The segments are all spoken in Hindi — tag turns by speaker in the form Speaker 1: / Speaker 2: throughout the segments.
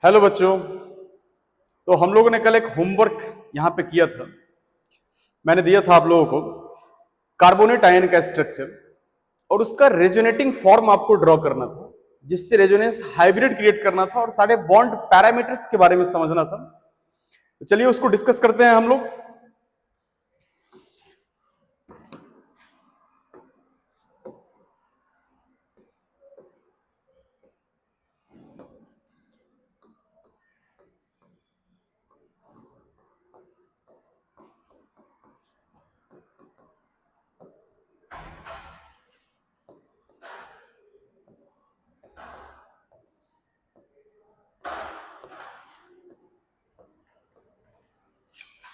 Speaker 1: हेलो बच्चों। तो हम लोगों ने कल एक होमवर्क यहाँ पे किया था। मैंने दिया था आप लोगों को कार्बोनेट आयन का स्ट्रक्चर और उसका रेजोनेटिंग फॉर्म आपको ड्रॉ करना था, जिससे रेजोनेंस हाइब्रिड क्रिएट करना था और सारे बॉन्ड पैरामीटर्स के बारे में समझना था। तो चलिए उसको डिस्कस करते हैं हम लोग।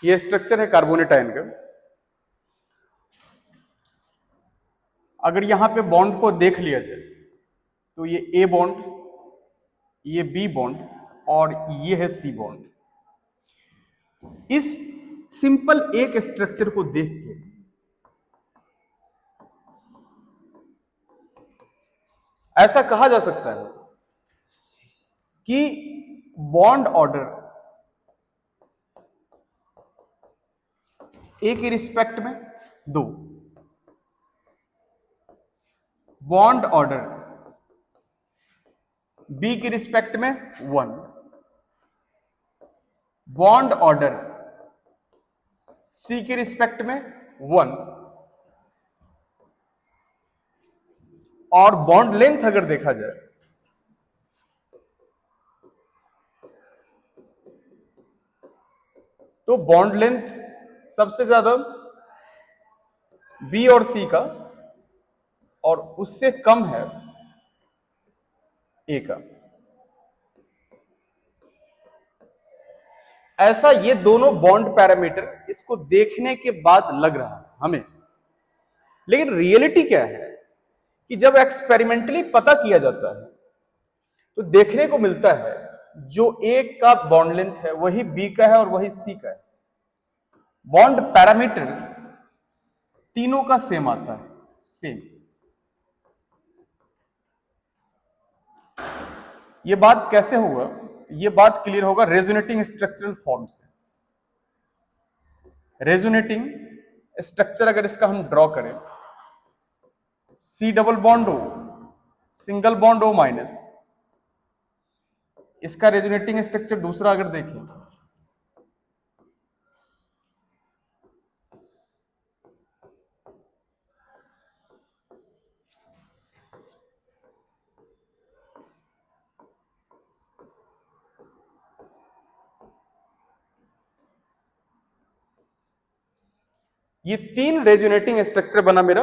Speaker 1: ये स्ट्रक्चर है कार्बोनेट आयन का। अगर यहां पे बॉन्ड को देख लिया जाए तो ये ए बॉन्ड, ये बी बॉन्ड और ये है सी बॉन्ड। इस सिंपल एक स्ट्रक्चर को देख के ऐसा कहा जा सकता है कि बॉन्ड ऑर्डर ए के रिस्पेक्ट में 2, बॉन्ड ऑर्डर बी के रिस्पेक्ट में 1, बॉन्ड ऑर्डर सी के रिस्पेक्ट में 1 और बॉन्ड लेंथ अगर देखा जाए तो बॉन्ड लेंथ सबसे ज्यादा बी और सी का और उससे कम है ए का। ऐसा ये दोनों बॉन्ड पैरामीटर इसको देखने के बाद लग रहा है हमें, लेकिन रियलिटी क्या है कि जब एक्सपेरिमेंटली पता किया जाता है तो देखने को मिलता है जो ए का बॉन्ड लेंथ है वही बी का है और वही सी का है। बॉन्ड पैरामीटर तीनों का सेम आता है, सेम। ये बात कैसे हुआ? ये बात क्लियर होगा रेजोनेटिंग स्ट्रक्चरल फॉर्म से। रेजोनेटिंग स्ट्रक्चर अगर इसका हम ड्रॉ करें, C double bond O, single bond O minus, इसका रेजोनेटिंग स्ट्रक्चर दूसरा अगर देखें ये 3 रेजोनेटिंग स्ट्रक्चर बना मेरा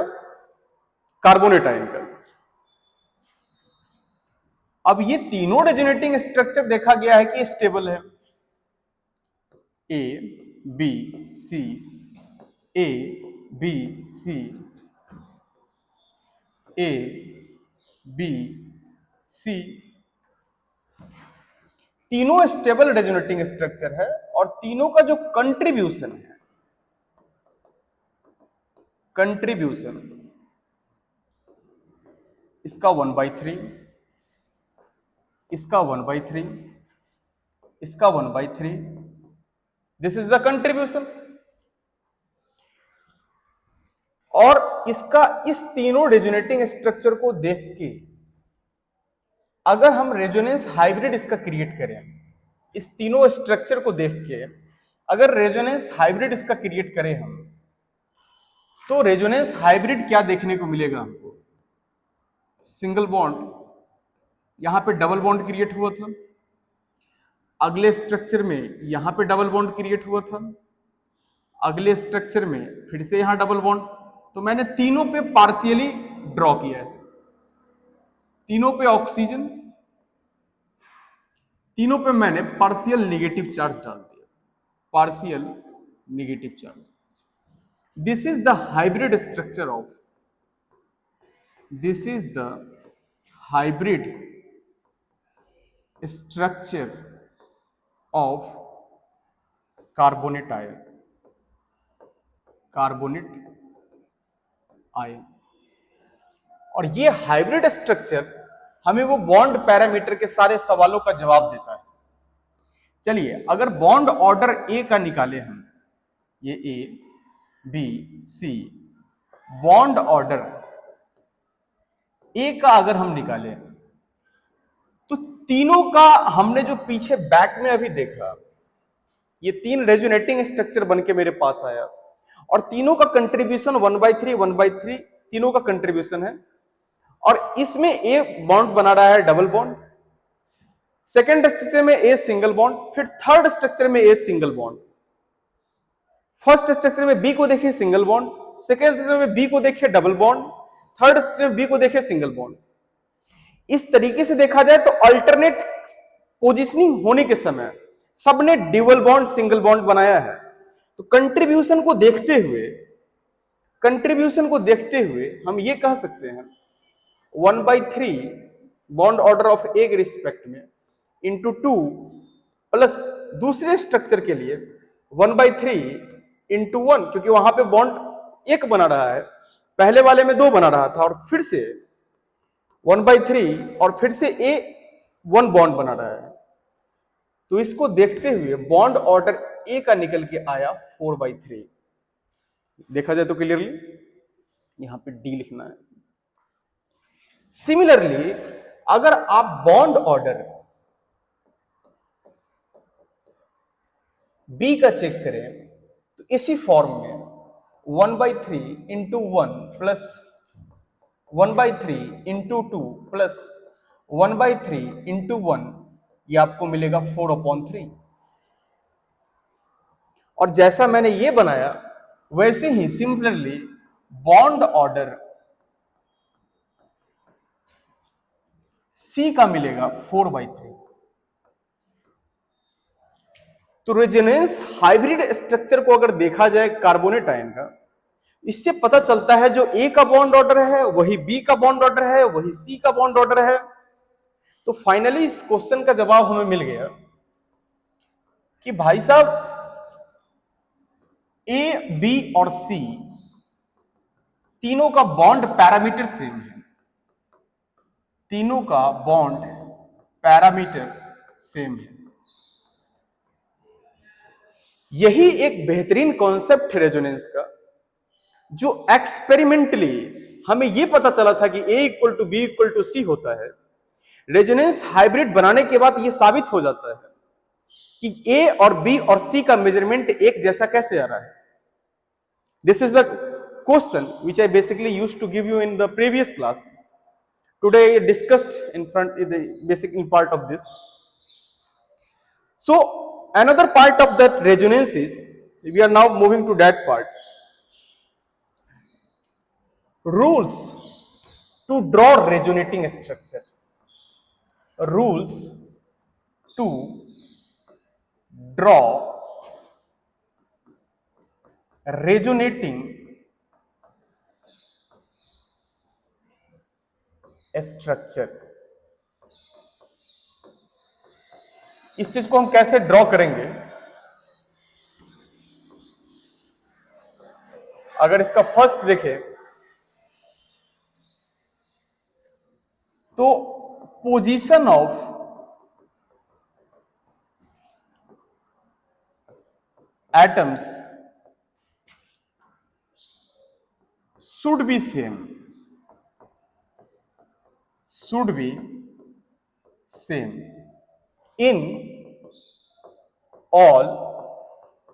Speaker 1: कार्बोनेट आयन का। अब ये तीनों रेजोनेटिंग स्ट्रक्चर देखा गया है कि स्टेबल है। A B C, A B C, A B C, तीनों स्टेबल रेजोनेटिंग स्ट्रक्चर है और तीनों का जो कंट्रीब्यूशन है, कंट्रीब्यूशन इसका 1/3, इसका 1/3, इसका 1/3, दिस इज द कंट्रीब्यूशन। और इसका इस तीनों रेजोनेटिंग स्ट्रक्चर को देख के अगर हम रेजोनेंस हाइब्रिड इसका क्रिएट करें, इस तीनों स्ट्रक्चर को देख के अगर रेजोनेंस हाइब्रिड इसका क्रिएट करें हम, तो रेजोनेंस हाइब्रिड क्या देखने को मिलेगा हमको? सिंगल बॉन्ड, यहां पे डबल बॉन्ड क्रिएट हुआ था, अगले स्ट्रक्चर में यहां पे डबल बॉन्ड क्रिएट हुआ था, अगले स्ट्रक्चर में फिर से यहां डबल बॉन्ड। तो मैंने तीनों पे पार्शियली ड्रॉ किया है, तीनों पे ऑक्सीजन, तीनों पे मैंने पार्शियल नेगेटिव चार्ज डाल दिया, partial negative charge. This is the hybrid structure of, this is the hybrid structure of carbonate ion, carbonate ion. और ये हाइब्रिड स्ट्रक्चर हमें वो बॉन्ड पैरामीटर के सारे सवालों का जवाब देता है। चलिए अगर बॉन्ड ऑर्डर ए का निकाले हम, ये A B C, bond order A का अगर हम निकालें तो तीनों का हमने जो पीछे बैक में अभी देखा, ये तीन रेजोनेटिंग स्ट्रक्चर बन के मेरे पास आया और तीनों का कंट्रीब्यूशन 1/3 1/3 तीनों का कंट्रीब्यूशन है। और इसमें ए बॉन्ड बना रहा है डबल बॉन्ड, सेकेंड स्ट्रक्चर में ए सिंगल बॉन्ड, फिर थर्ड स्ट्रक्चर में a single bond. First structure में बी को देखिए सिंगल बॉन्ड, सेकेंड स्ट्रक्चर में बी को देखिए डबल बॉन्ड, थर्ड स्ट्रक्चर में बी को देखिए सिंगल बॉन्ड। इस तरीके से देखा जाए तो अल्टरनेट पोजिशनिंग होने के समय सबने ड्यूअल बॉन्ड सिंगल बॉन्ड बनाया है। तो कंट्रीब्यूशन को देखते हुए हम ये कह सकते हैं 1/3 बॉन्ड ऑर्डर ऑफ ए के रिस्पेक्ट में इंटू 2 प्लस दूसरे स्ट्रक्चर के लिए 1/3 इंटू 1, क्योंकि वहां पे बॉन्ड एक बना रहा है, पहले वाले में 2 बना रहा था, और फिर से 1/3 और फिर से ए 1 बॉन्ड बना रहा है। तो इसको देखते हुए बॉन्ड ऑर्डर ए का निकल के आया 4/3। देखा जाए तो क्लियरली यहां पे डी लिखना है। सिमिलरली अगर आप बॉन्ड ऑर्डर बी का चेक करें तो इसी फॉर्म में 1/3 into 1 plus 1/3 into 2 plus 1/3 into 1, ये आपको मिलेगा 4/3। और जैसा मैंने ये बनाया वैसे ही सिमिलरली बॉन्ड ऑर्डर सी का मिलेगा 4/3। तो रेजोनेंस हाइब्रिड स्ट्रक्चर को अगर देखा जाए कार्बोनेट आयन का, इससे पता चलता है जो ए का बॉन्ड ऑर्डर है वही बी का बॉन्ड ऑर्डर है, वही सी का बॉन्ड ऑर्डर है। तो फाइनली इस क्वेश्चन का जवाब हमें मिल गया कि भाई साहब ए बी और सी तीनों का बॉन्ड पैरामीटर सेम है, तीनों का बॉन्ड पैरामीटर सेम है। यही एक बेहतरीन कॉन्सेप्ट है रेजोनेंस का, जो एक्सपेरिमेंटली हमें यह पता चला था कि A equal to B equal to C होता है। रेजोनेंस हाइब्रिड बनाने के बाद यह साबित हो जाता है कि ए और बी और सी का मेजरमेंट एक जैसा कैसे आ रहा है। This is the question which I basically used to give you in the previous class. Today I discussed in front in the basic in part of this. So another part of that resonance is, we are now moving to that part. Rules to draw resonating structure. Rules to draw resonating structure. इस चीज को हम कैसे ड्रॉ करेंगे? अगर इसका फर्स्ट देखें तो position of atoms should be same, should be same in all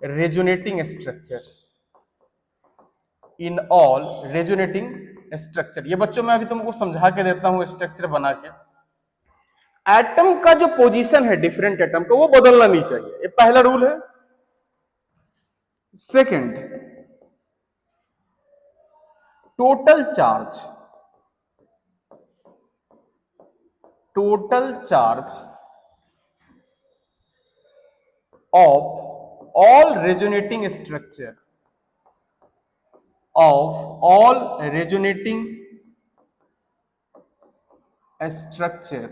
Speaker 1: resonating structure, in all resonating structure. ये बच्चों मैं अभी तुमको समझा के देता हूं स्ट्रक्चर बना के। एटम का जो पोजीशन है डिफरेंट एटम का वो बदलना नहीं चाहिए, ये पहला रूल है। Second, total charge of all resonating structure, of all resonating structure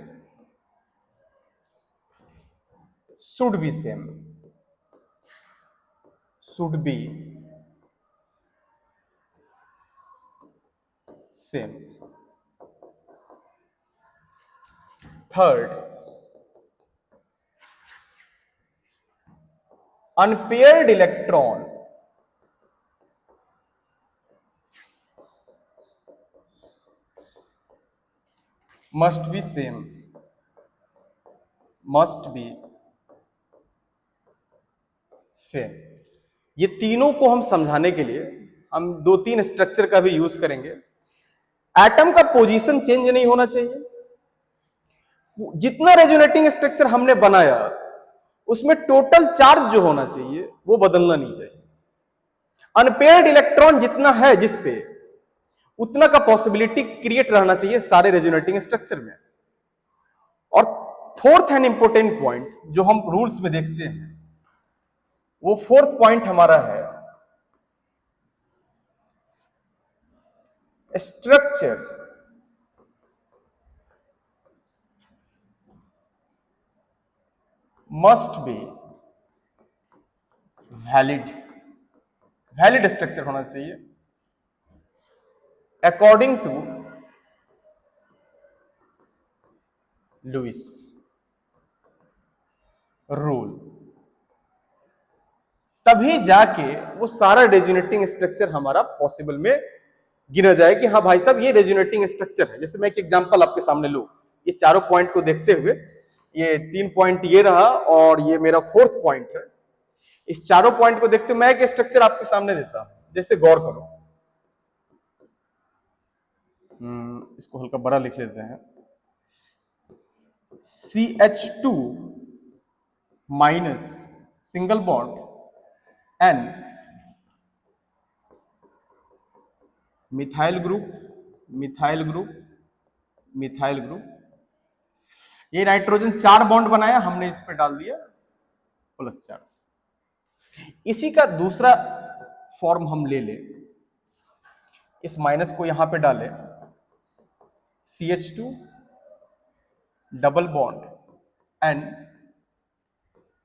Speaker 1: should be same, should be same. Third, unpaired electron must be same, must be same। ये तीनों को हम समझाने के लिए हम दो तीन स्ट्रक्चर का भी यूज करेंगे। एटम का पोजीशन चेंज नहीं होना चाहिए, जितना रेजोनेटिंग स्ट्रक्चर हमने बनाया उसमें टोटल चार्ज जो होना चाहिए वो बदलना नहीं चाहिए। अनपेयर्ड इलेक्ट्रॉन जितना है जिस पे, उतना का पॉसिबिलिटी क्रिएट रहना चाहिए सारे रेजोनेटिंग स्ट्रक्चर में। और फोर्थ एंड इंपोर्टेंट पॉइंट जो हम रूल्स में देखते हैं, वो फोर्थ पॉइंट हमारा है structure must be valid, valid structure होना चाहिए अकॉर्डिंग टू लुइस रूल। तभी जाके वो सारा रेजोनेटिंग स्ट्रक्चर हमारा पॉसिबल में गिना जाए कि हाँ भाई साहब ये रेजोनेटिंग स्ट्रक्चर है। जैसे मैं एक एग्जांपल आपके सामने लूं, ये चारों पॉइंट को देखते हुए, ये 3 पॉइंट ये रहा और ये मेरा फोर्थ पॉइंट है। इस चारों पॉइंट को देखते हुए मैं एक स्ट्रक्चर आपके सामने देता हूं, जैसे गौर करो। इसको हल्का बड़ा लिख लेते हैं। CH2 minus single bond N methyl group, methyl group, methyl group. ये नाइट्रोजन 4 बॉन्ड बनाया, हमने इस पे डाल दिया प्लस चार्ज। इसी का दूसरा फॉर्म हम ले लें, इस माइनस को यहां पे डालें, CH2 double bond N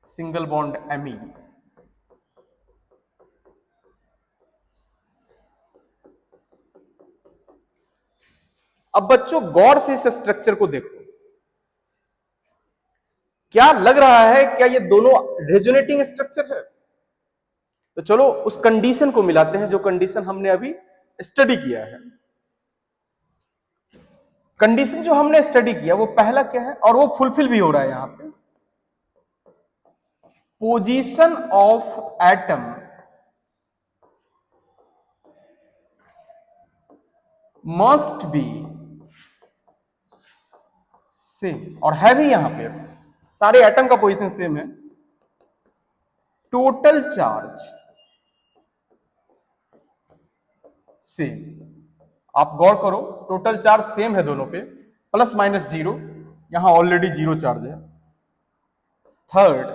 Speaker 1: single bond Me। अब बच्चों गौर से इस स्ट्रक्चर को देखो, क्या लग रहा है, क्या ये दोनों रेजोनेटिंग स्ट्रक्चर है? तो चलो उस कंडीशन को मिलाते हैं जो कंडीशन हमने अभी स्टडी किया है। कंडीशन जो हमने स्टडी किया वो पहला क्या है, और वो फुलफिल भी हो रहा है यहां पे। Position of atom must be same, और है भी यहां पे सारे एटम का पोजीशन सेम है। टोटल चार्ज सेम, आप गौर करो टोटल चार्ज सेम है दोनों पे, प्लस माइनस जीरो, यहां ऑलरेडी जीरो चार्ज है। Third,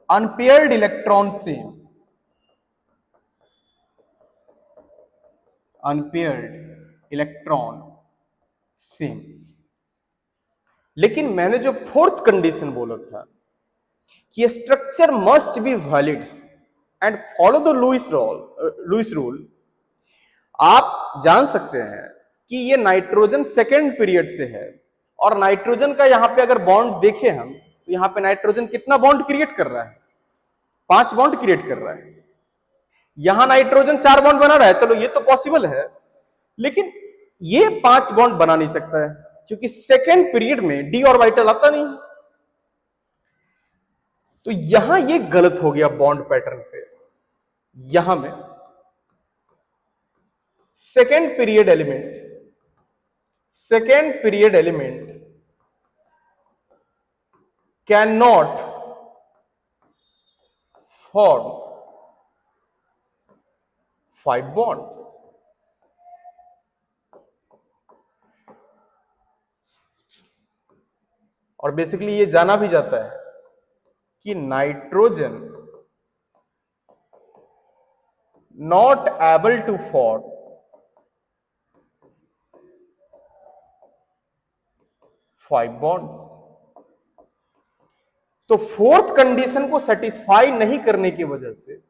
Speaker 1: unpaired electron same, unpaired electron same. लेकिन मैंने जो फोर्थ कंडीशन बोला था कि structure must be valid and follow the Lewis rule, आप जान सकते हैं कि ये नाइट्रोजन सेकेंड पीरियड से है, और नाइट्रोजन का यहां पे अगर बॉन्ड देखें हम, तो यहां पे नाइट्रोजन कितना बॉन्ड क्रिएट कर रहा है? 5 बॉन्ड क्रिएट कर रहा है। यहां नाइट्रोजन 4 बॉन्ड बना रहा है, चलो ये तो पॉसिबल है, लेकिन ये 5 बॉन्ड बना नहीं सकता है क्योंकि सेकेंड पीरियड में डी ऑर्बिटल आता नहीं। तो यहां ये गलत हो गया बॉन्ड पैटर्न पे। यहां में second period element can not form 5 bonds. और बेसिकली ये जाना भी जाता है कि nitrogen not able to form 5 bonds. तो फोर्थ कंडीशन को सेटिस्फाई नहीं करने की वजह से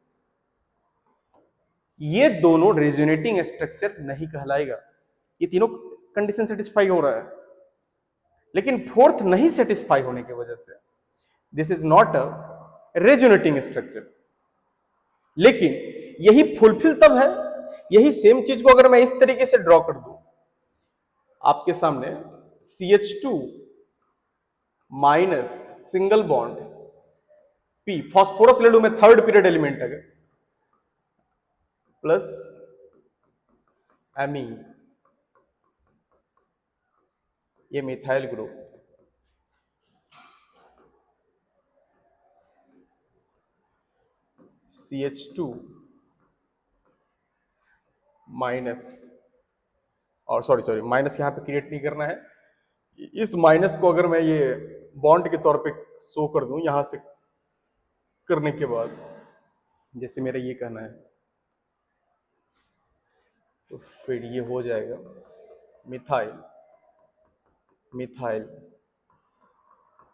Speaker 1: ये दोनों रेजोनेटिंग स्ट्रक्चर नहीं कहलाएगा। ये तीनों कंडीशन सेटिस्फाई हो रहा है, लेकिन फोर्थ नहीं सेटिस्फाई होने की वजह से this is not a resonating structure. लेकिन यही फुलफिल तब है, यही सेम चीज को अगर मैं इस तरीके से ड्रॉ कर दूं आपके सामने, CH2 minus single bond P, phosphorus ले लू मैं थर्ड पीरियड एलिमेंट है, प्लस एमीन, ये मिथाइल ग्रुप, CH2 माइनस, और सॉरी माइनस यहां पे क्रिएट नहीं करना है, इस माइनस को अगर मैं ये बॉन्ड के तौर पे शो कर दूं यहां से करने के बाद, जैसे मेरा ये कहना है, तो फिर ये हो जाएगा मिथाइल मिथाइल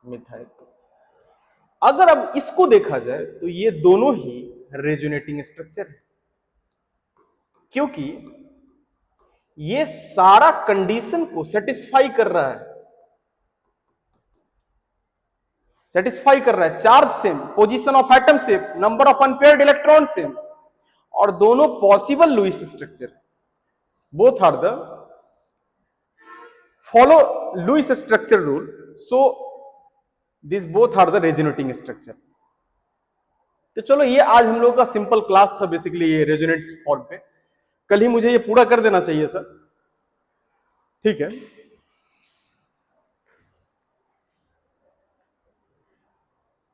Speaker 1: मिथाइल। अगर अब इसको देखा जाए तो ये दोनों ही रेजोनेटिंग स्ट्रक्चर है, क्योंकि ये सारा कंडीशन को सेटिस्फाई कर रहा है, charge same, position of atom same, number of unpaired electron same, और दोनों possible Lewis structure, both are the follow Lewis structure rule, so this both are the resonating structure. तो चलो ये आज हम लोग का सिंपल क्लास था, बेसिकली ये रेजोनेट फॉर्म पे। कल ही मुझे ये पूरा कर देना चाहिए था, ठीक है।